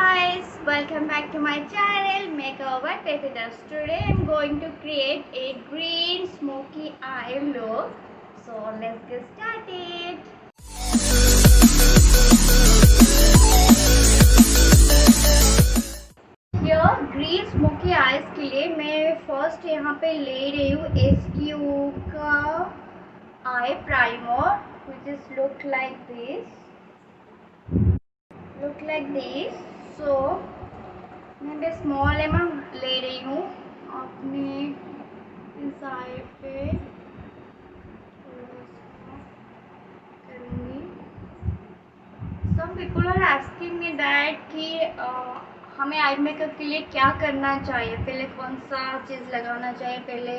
guys, welcome back to my channel Makeover Peppitas. Today I'm going to create a green smoky eye look. So let's get started. Here green smoky eyes के लिए मैं first यहाँ पे ले रही हूँ SQ का eye primer which is look like this. So मैं स्मॉल अमाउंट ले रही हूँ अपने इस आई पे करूँगी. Some people are asking me that कि हमें आई मेकअप के लिए क्या करना चाहिए, पहले कौन सा चीज़ लगाना चाहिए, पहले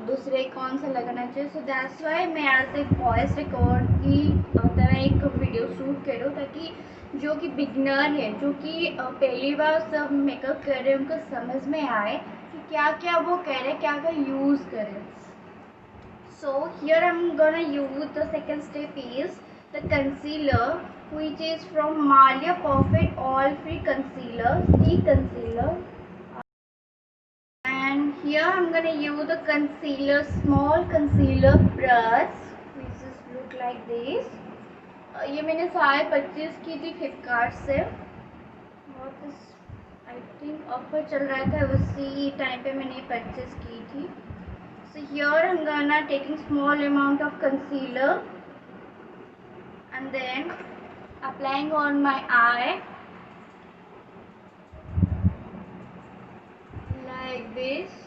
दूसरे कौन सा लगाना चाहिए. सो दैट्स वाई मैं आज एक वॉइस रिकॉर्ड की तरह एक वीडियो शूट करूँ ताकि जो कि बिगनर है, जो कि पहली बार सब मेकअप कर रहे हैं, उनको समझ में आए कि क्या क्या वो करें, क्या क्या यूज़ करें. So here I'm gonna use the second step is the concealer, which is from Malia Perfect Oil Free Concealer, Stick Concealer. And here I'm gonna use the concealer, small concealer brush, which is look like this. ये मैंने 25 की थी फ्लिपकार्ट से, बहुत I think offer चल रहा था, उसी टाइम पे मैंने परचेज की थी. So here I'm gonna taking small amount of concealer and then applying on my eye like this.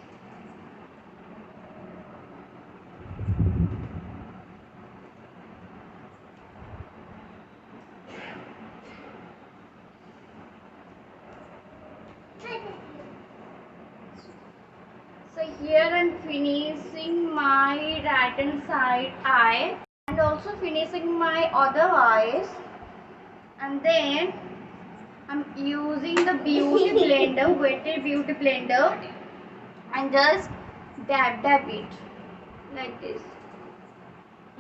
So here I'm finishing my right hand side eye and also finishing my other eyes, and then I'm using the beauty blender, wetted beauty blender, and just dab it like this.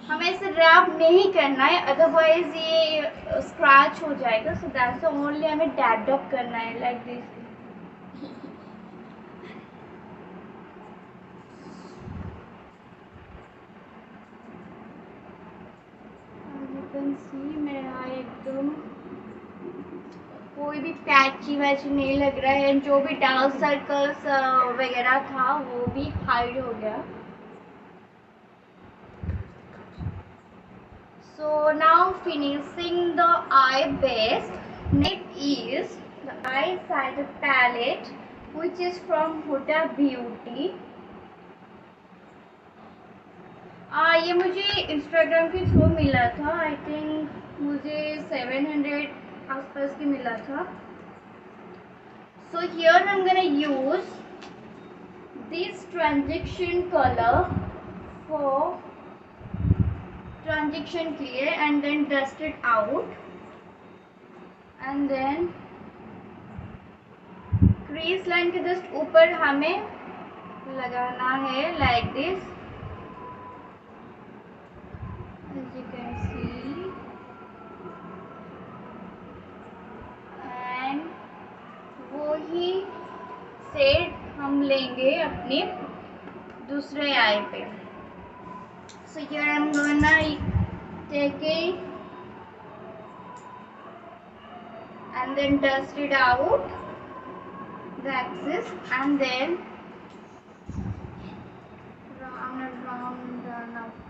हमें इसे rap नहीं करना है, otherwise ये scratch हो जाएगा. So that's only हमें dab करना है लाइक दिस. मेरा एकदम कोई भी पैची वैची नहीं लग रहा है, जो भी डार्क सर्कल्स वगैरह था वो भी हाइड हो गया. So now finishing the eye base. Next is the eyeshadow palette, which is from Huda Beauty. ये मुझे इंस्टाग्राम के थ्रू मिला था, आई थिंक मुझे 700 आसपास की मिला था. So here I'm gonna use this transition color for transition के लिए and then dust it out and then crease line के जस्ट ऊपर हमें लगाना है like this. As you can see, and वही शेड हम लेंगे अपने दूसरे आई पे. So here I'm gonna take it and then dust it out the excess and then round and round and up.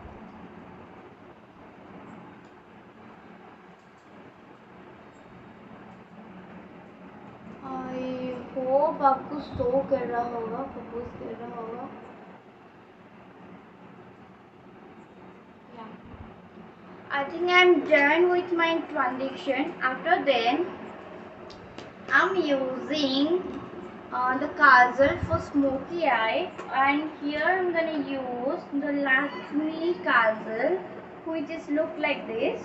I hope आपको शो कर रहा होगा, फोकस कर रहा होगा. I think I'm done with my transition. After then, I'm using the kajal for smoky eye, and here I'm gonna use the Lakme kajal, which is look like this.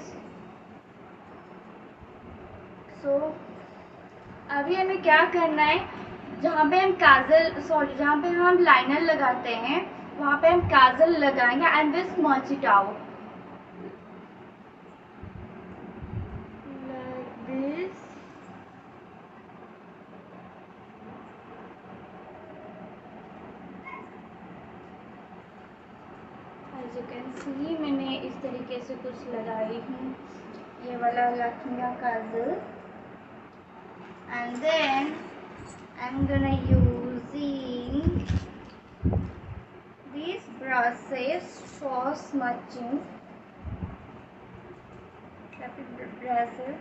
So अभी हमें क्या करना है, जहाँ पे हम जहाँ पे हम लाइनर लगाते हैं वहाँ पे हम काजल लगाएंगे and this smudge it out. As you can see मैंने इस तरीके से कुछ लगाई हूँ, ये वाला Lakme kajal. And then I am gonna using these brushes for smudging, brushes,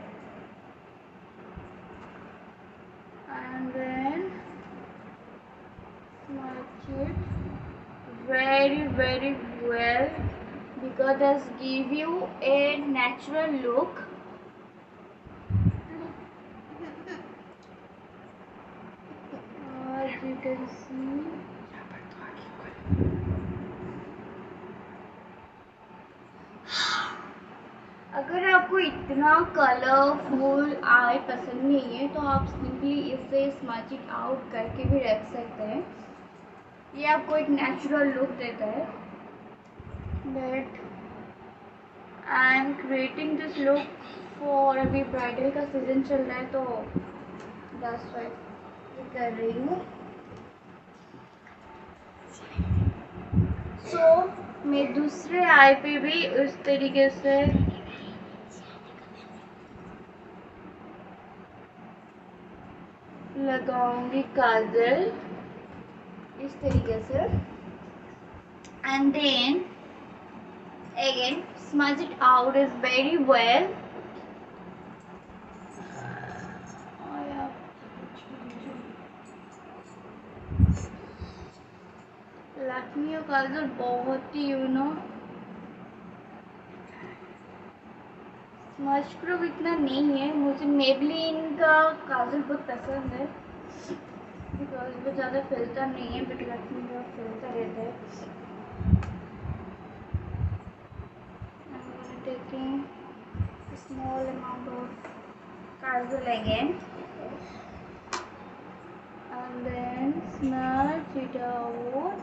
and then smudge it very well because this give you a natural look. As you can see, अगर आपको इतना कलरफुल आई पसंद नहीं है तो आप सिंपली इसे स्मच इट आउट करके भी रख सकते हैं। ये आपको एक नेचुरल लुक देता है। But I am creating this look for, अभी ब्राइडल का सीजन चल रहा है तो दैट्स व्हाई ये कर रही हूँ। सो मैं दूसरे आई पे भी उस तरीके से लगाऊंगी काजल इस तरीके से, and then again smudge it out is very well. Lakme kajal बहुत ही स्मच प्रूफ इतना नहीं है। मुझे मेबलिन का काजल बहुत पसंद है बिकॉज वो ज़्यादा फैलता नहीं है, बट लखमी का फैलता रहता है। Taking small amount of Kajal again and then smudge it out,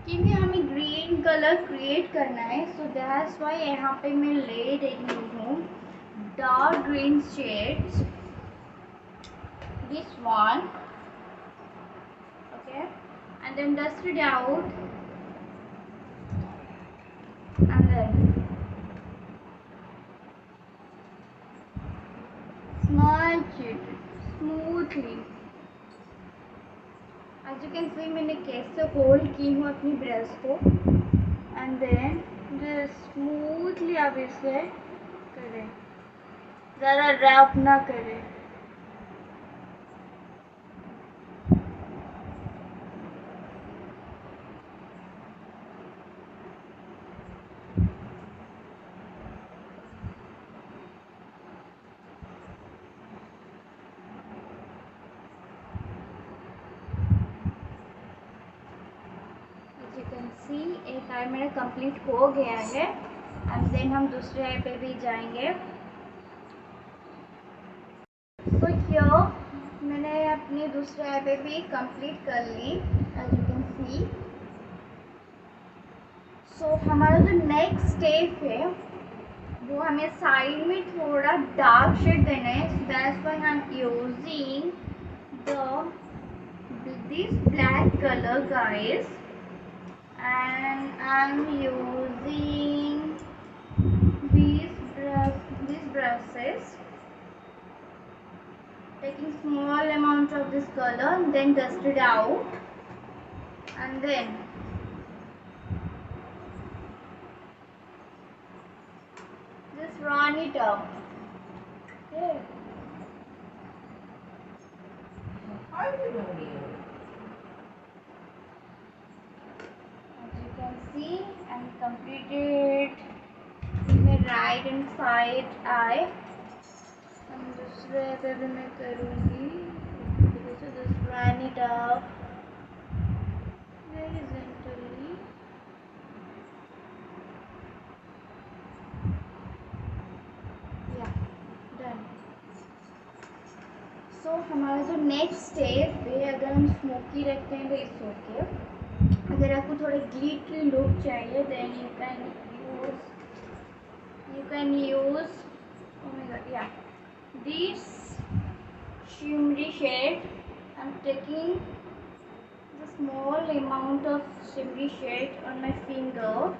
क्योंकि हमें ग्रीन कलर क्रिएट करना है। सो दैट्स वाई यहाँ पे मैं ले रही हूँ dark green shades, this one, okay, and then dust it out and then smudge it smoothly। As you can see मैंने कैसे होल्ड की हूँ अपनी ब्रश को, एंड देन जस्ट स्मूथली आप इसे करें, ज़्यादा रैप ना करें। सी एक आई मेरा कंप्लीट हो गया है, एंड देन हम दूसरे आई पे भी जाएंगे। तो हियर मैंने अपनी दूसरे आई पे भी कंप्लीट कर ली, एज यू कैन सी। सो हमारा जो नेक्स्ट स्टेप है वो हमें साइड में थोड़ा डार्क शेड देना है। सो that's why I am using this black colour guys, and I'm using these brushes, taking small amount of this color, then dust it out, and then just run it up. Okay. How are you doing? See and completed my right and side eye, and दूसरे पे भी मैं करूँगी। So just run it up very gently. Yeah, done. So हमारा जो next step है, अगर हम स्मोकी रखते हैं तो इट्स ओके। अगर आपको थोड़ा ग्लिटरी लुक चाहिए then you can use oh my god, yeah, this shimmery shade I'm taking the small amount of shimmery shade on my finger,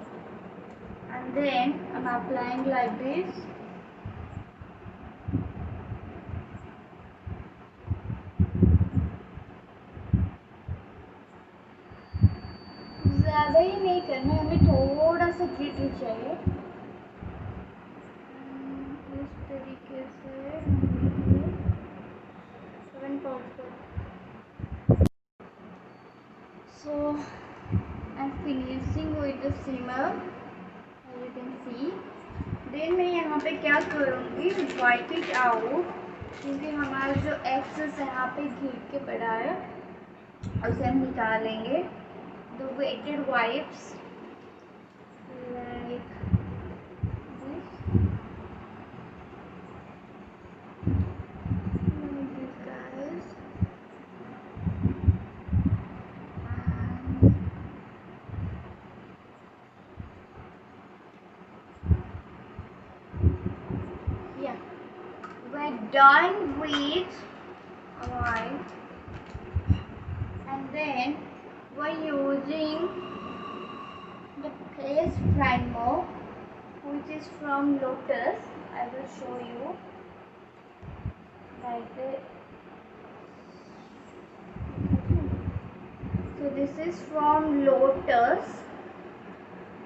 and then I'm applying like this. ज़्यादा ही नहीं करना, हमें थोड़ा सा ग्लिटर चाहिए। इस तरीके से so I'm finishing with the shimmer, as you can see. then मैं यहाँ पे क्या करूँगी, wipe it out, क्योंकि हमारा जो एक्सेस यहाँ पे घिर के पड़ा है उसे हम निकालेंगे। the weighted wipes like this guys, and yeah, we're done with white, and then we're using the face primer, which is from Lotus. I will show you like this. So this is from Lotus.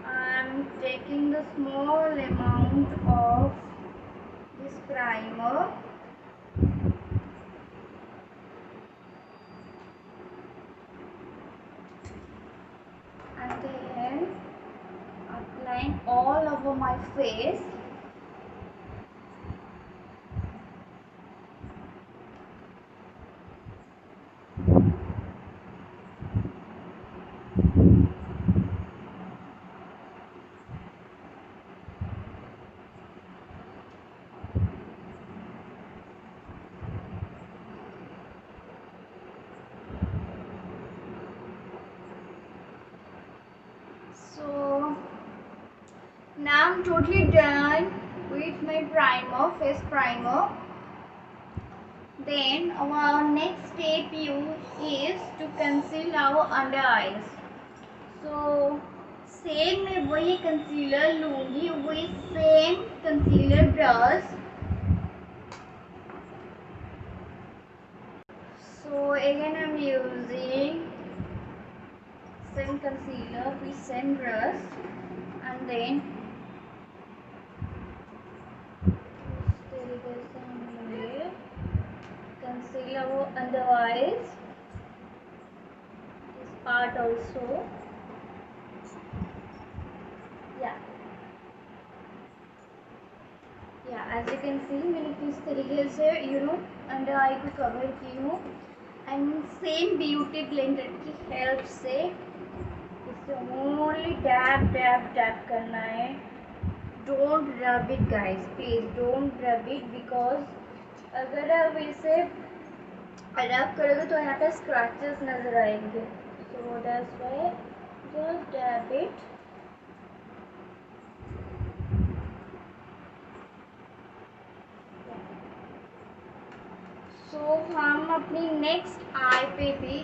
I'm taking the small amount of this primer, and then applying all over my face. So now I'm totally done with my primer, face primer. Then our next step is to conceal our under eyes. So same मैं वही concealer लूँगी, वही same concealer brush. So again I'm using same concealer with same brush, and then इस तरीके से हम ये concealer वो under eyes, this part also. As you can see मैंने किस तरीके से अंडर आई को कवर की हूँ, एंड सेम ब्यूटी ब्लेंडर की हेल्प से इसे ओनली डैब डैब डैब करना है. Don't rub it guys, please don't rub it, because अगर आप इसे रब करोगे तो यहाँ पे स्क्रैचेस नज़र आएंगे. So that's why just dab it. So हम अपनी नेक्स्ट आई पे भी,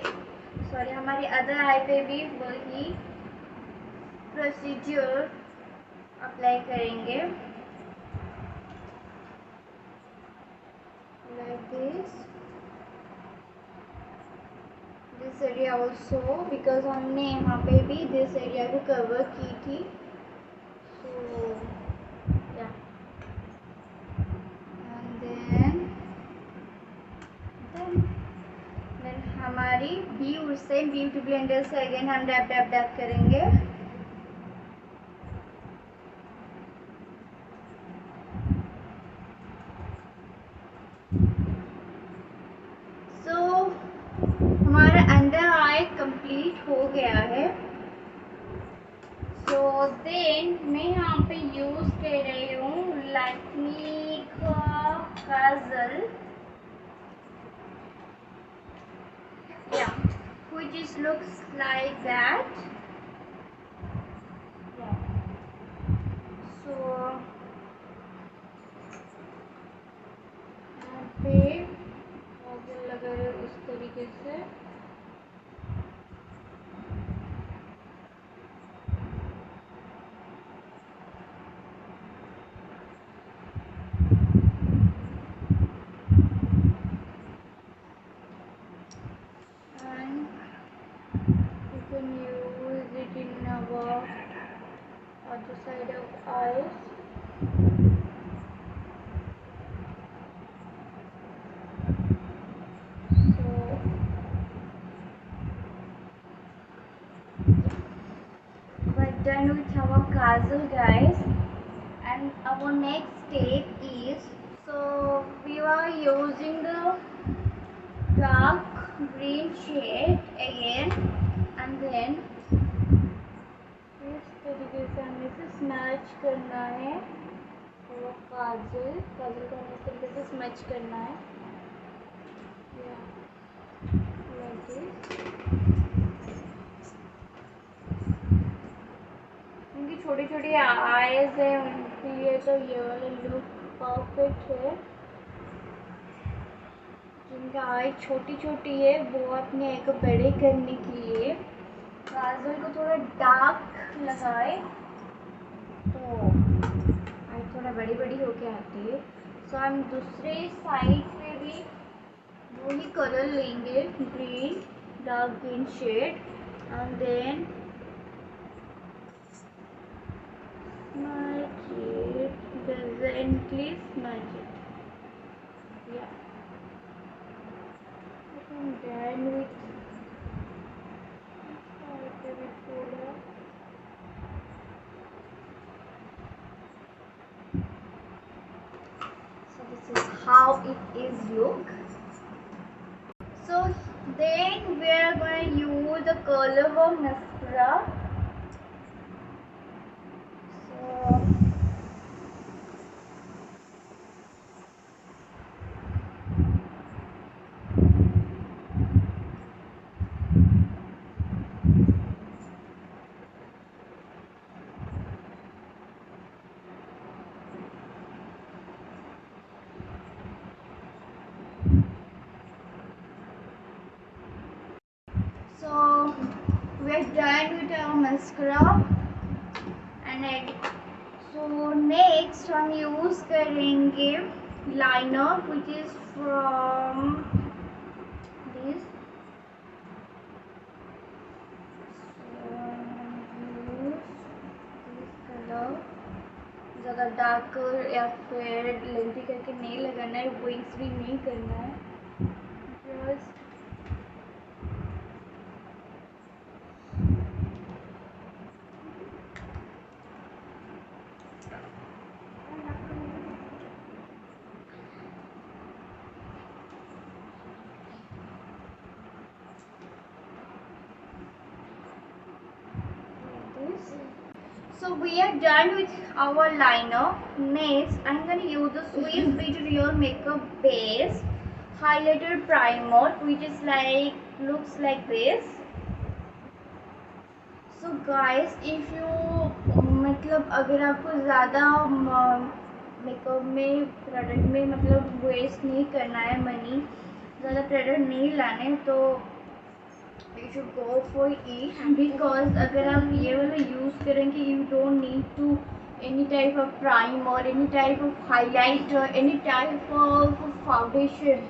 सॉरी हमारी अदर आई पे भी वही प्रोसीजर अप्लाई करेंगे. Like this area also, because हमने यहाँ पे भी दिस एरिया को कवर की थी. सो या देन हमारी ब्यूटी ब्लेंडर से अगेन हम डैप डैप डैप करेंगे. सो हमारा अंडर आई कंप्लीट हो गया है. सो देन मैं यहाँ पे यूज कर रही हूँ लैक्मे का काजल, which is looks like that. So यहाँ पे काजल लगा रहे इस तरीके से. this. So we are using the dark green shade again, and then इस तरीके से हमें इसे स्मैच करना है। और काजल काजल को हमें इस तरीके से स्मैच करना है, like this। उनकी छोटी छोटी आईज है, उनके लिए तो ये वाला लुक परफेक्ट है। जिनका आई छोटी छोटी है वो अपने आई को बड़े करने के लिए काजल को थोड़ा डार्क लगाए तो आई थोड़ा बड़ी बड़ी होके आती है। सो हम दूसरे साइड पे भी वही कलर लेंगे, green, dark green shade, and then smudge it, gently smudge it. Yeah. I'm done with powder. So this is how it is look. So then we are going to use the color of mascara. So we're done with our mascara, and so next हम use करेंगे liner, which is from this। Colour ज़्यादा dark या फिर lengthy करके नहीं लगाना है, wings भी नहीं करना है, just So we are done with our liner. Next, I'm going to use the Swiss Beauty Real Makeup Base Highlighter Primer, which is looks like this. So guys, if you मतलब अगर आपको ज़्यादा makeup में product में मतलब waste नहीं करना है, मनी ज़्यादा प्रोडक्ट नहीं लाने, तो you should go for it, because अगर आप ये वाला यूज़ करेंगे, you don't need to any type of primer, any type of highlighter, any type of foundation।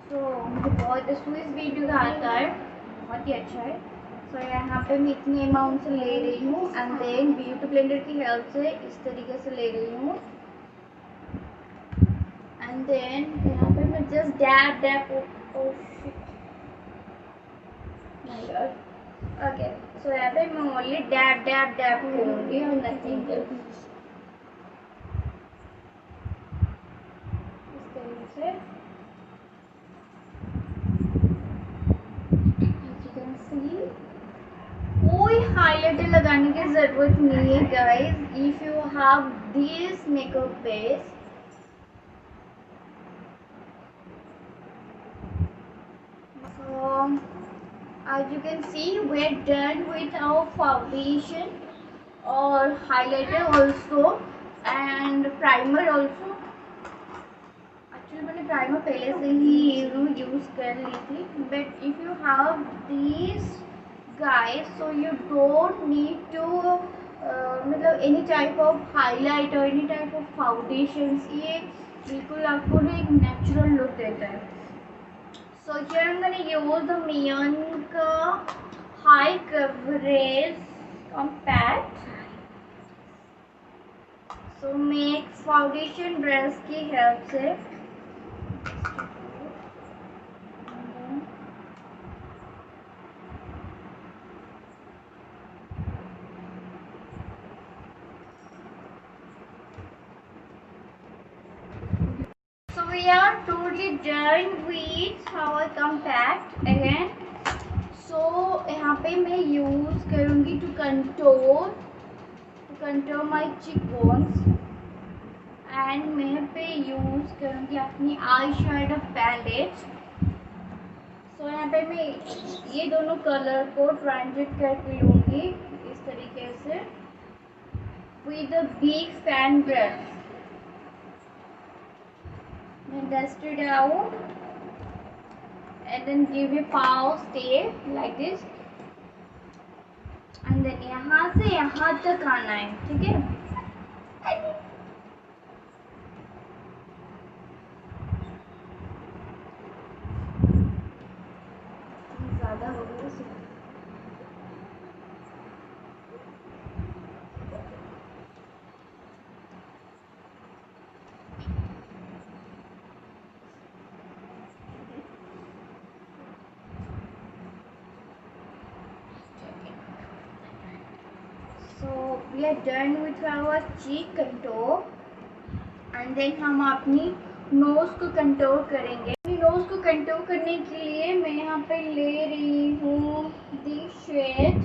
तो मुझे बहुत स्विस ब्यूटी का आता है, बहुत ही अच्छा है। सो यहाँ पे मैं इतनी अमाउंट से ले रही हूँ, एंड देन ब्यूटी ब्लेंडर की हेल्प से इस तरीके से ले रही हूँ, एंड देन यहाँ पे मैं जस्ट डैब डैब ओके। सो यहाँ पे मैं ओनली डैब डैब डैब करूँगी और नथिंग एल्स। इस तरीके से कोई हाइलाइटर लगाने की ज़रूरत नहीं है guys, if you have this makeup base. So as you can see, we're done with our foundation or highlighter also and primer also। Actually मैंने प्राइमर पहले से ही यूज़ कर ली थी, but if you have this guys, so you don't need to मतलब any type of highlight or any type of foundations। ये बिल्कुल आपको ना एक नेचुरल लुक देता है। So here I'm going to use the Miyake high coverage compact। So मैं foundation brush की हेल्प से we are totally done with our compact again. So यहाँ पे मैं use करूँगी to contour my cheekbones and मैं यहाँ पे use करूँगी अपनी आई शेडो पैलेट. So यहाँ पे मैं ये दोनों कलर को ट्रांजिट करके लूँगी इस तरीके से with a big fan brush. Then dust it out and then give a power stay like this. And then यहाँ से यहाँ तक आना है, ठीक है? ज़्यादा हो गया. So we are done with our cheek contour and then हम अपनी नोज को कंटोर करेंगे. नोज को कंटोर करने के लिए मैं यहाँ पे ले रही हूँ this shade,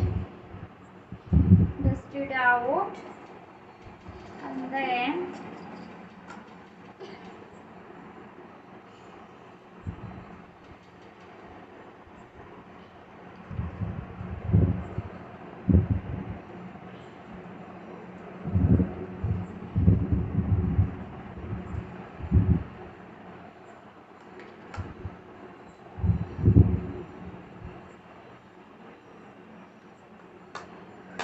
dust it out and then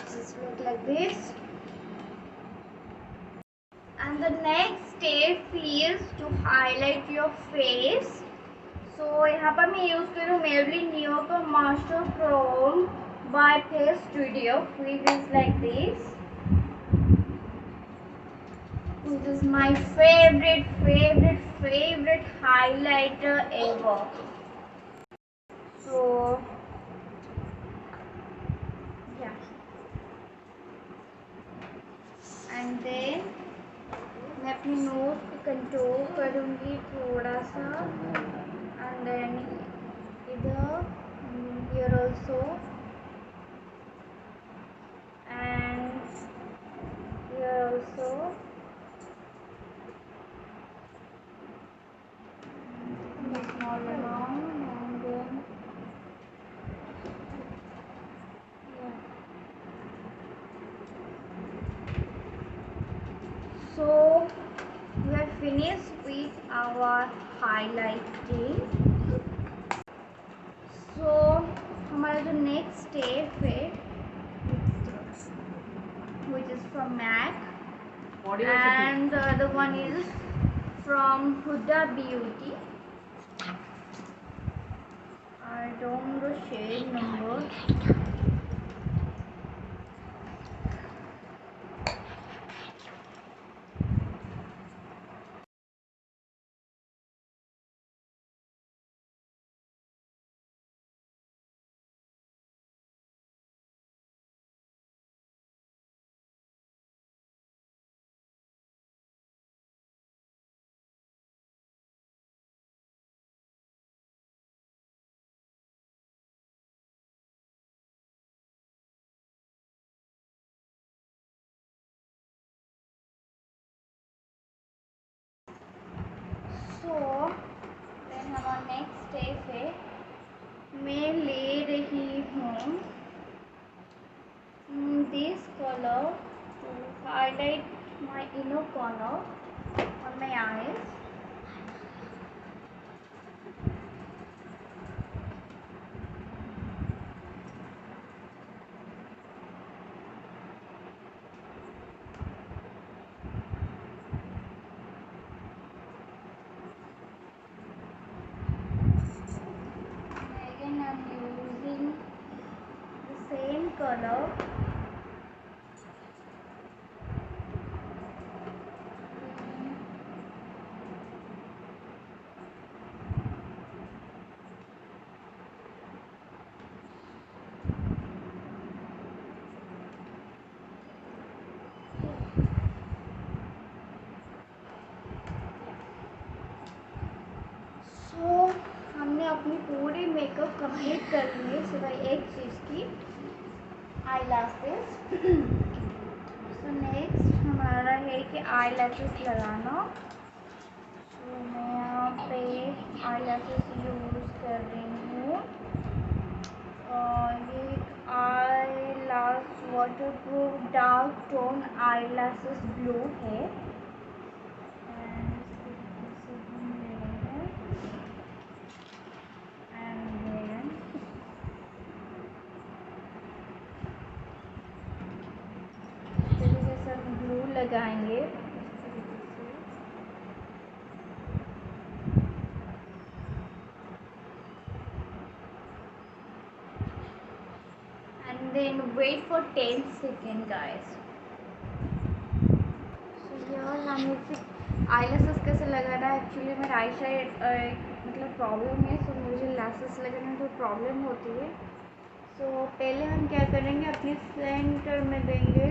just look like this. And the next step is to highlight your face. So यहाँ पर मैं यूज़ करूँ Maybelline Neo का Master Chrome by Face Studio, which is like this. This is my favorite highlighter ever. So yeah, and then मैं अपनी knows को control करूँगी थोड़ा सा and then इधर here also and here also. Small amount and then yeah. So we are finished with our highlighting. So हमारा जो next step है which is from MAC and the other one is from Huda Beauty. I don't know the shade number. So then हमारा next step है मैं ले रही हूँ this color to highlight my inner corner on my eyes. Again I'm using the same color. अपनी पूरी makeup complete कर लिए सिवाय एक चीज़ की, आई लैशेस। सो नेक्स्ट हमारा है कि आई लैशेस लगाना। तो मैं यहाँ पे आई लैशेस यूज़ कर रही हूँ। ये eyelash waterproof dark tone eyelashes blue है। ब्लू लगाएंगे and then wait for 10 seconds guys. So यार हमें सिर्फ आई लैशेस कैसे लगाना है, एक्चुअली मेरा आई साइड मतलब प्रॉब्लम है, सो मुझे लैशेस लगाने में तो प्रॉब्लम होती है। सो पहले हम क्या करेंगे, अपने सेंटर में देंगे,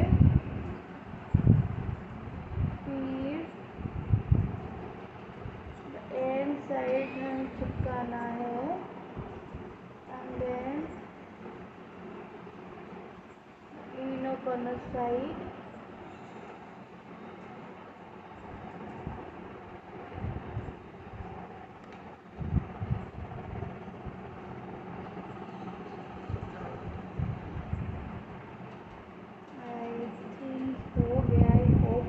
फिर एंड साइड में चिपकाना है and then inner corner side. हो गया, I hope.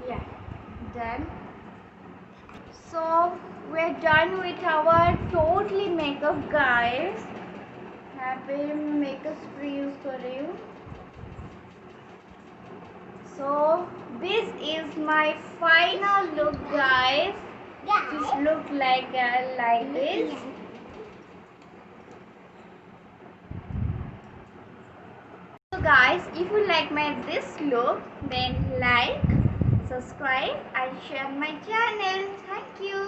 Yeah, done. So we're done with our totally makeup guys. यहाँ पे मैं मेकअप स्प्रे यूज कर रही हूँ। So this is my final look guys. Just look like this. So guys, if you like this look, then like, subscribe and share my channel. Thank you.